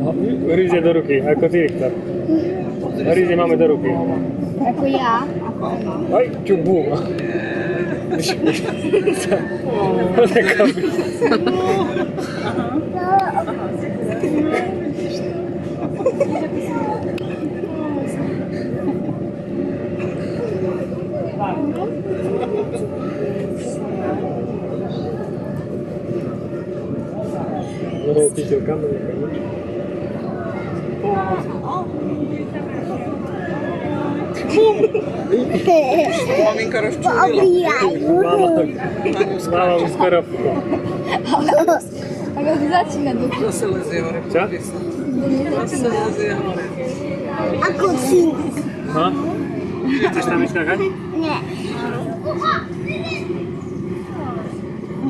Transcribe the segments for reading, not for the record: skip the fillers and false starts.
Hryzie do ruky, ako ty, Viktor. Hryzie máme do ruky. Ako ja. Aj, čubu. Bude píšel kameru. Maminka rozčúrila. Máma už skorovku. Ako začína do toho. Zase lezie hore. Čo? Zase lezie hore. Ako si. Ha? Chceš tam ísť skákať? Nie.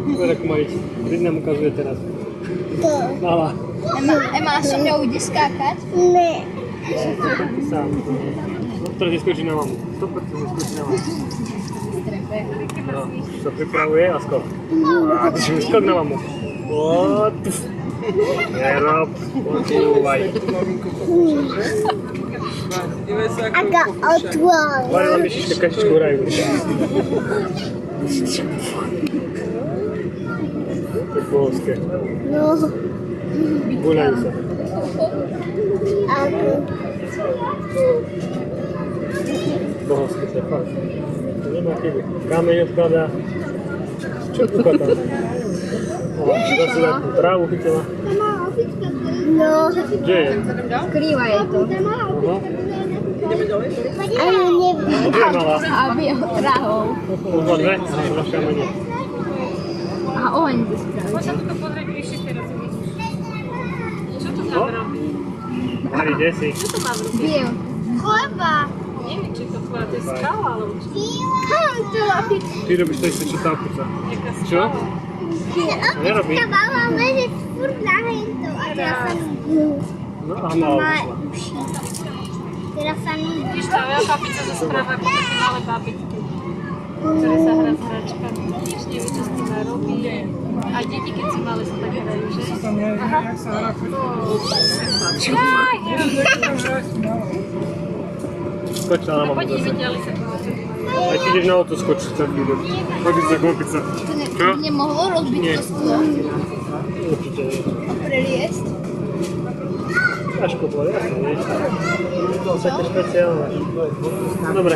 Poď ako má ísť. Vždy nám ukazuje teraz. To. Mala. Ema, so mňou ide skákať? Nie. Sám. Teraz si skočí na mamu. 100% skočí na mamu. No, sa pripravuje a skok. A ty si skok na mamu. Nerob, počúvaj. Aga otvoril. Hore na myšička kačičku hrajú. To je bohovské. No. Guľajú sa. Ako. Bohovské to je fakt. To nemá chybu. Kameň odkladá. Čo tu kotá? Zase takú trávu chytila. No. Kde je? Skrýva je to. Aha. Ideme ďalej? Ale neviem. Kde je malá? Aby ho trahol. Už má dve? Dva kamene. A oheň by spravil. Poď sa tu pozrieť bližšie teraz uvidíš. Čo to Co? tam robí? Mari, kde si? Čo to mám robiť? Biel. Chleba. Neviem, či to tvoja, to je skala, alebo čo? Ty robíš to isté, čo tá opica. Jaká Čo? skala? Nerobí. Mama leže furt na hejto a teraz sa mi No a mala má ušla. uši. Teraz sa mi Vidíš, tá veľká pica zo správa, ako také malé bábitky, ktoré sa hrá s hračkami. Nič nevie, čo s tým má robí. A deti, keď sú malé, sa tak hrajú, že? Aha. Skočila na mamu Poď zase. ideme ďalej sa pozrieť. Aj ty ideš na auto skočiť sa chvíľu. Chodíš za kopica. Čo? nemohlo rozbiť Nie. to sklo. Určite nie. A preliesť. Ťažko bolo, jasne, nie? To bolo také špeciálne. Dobre.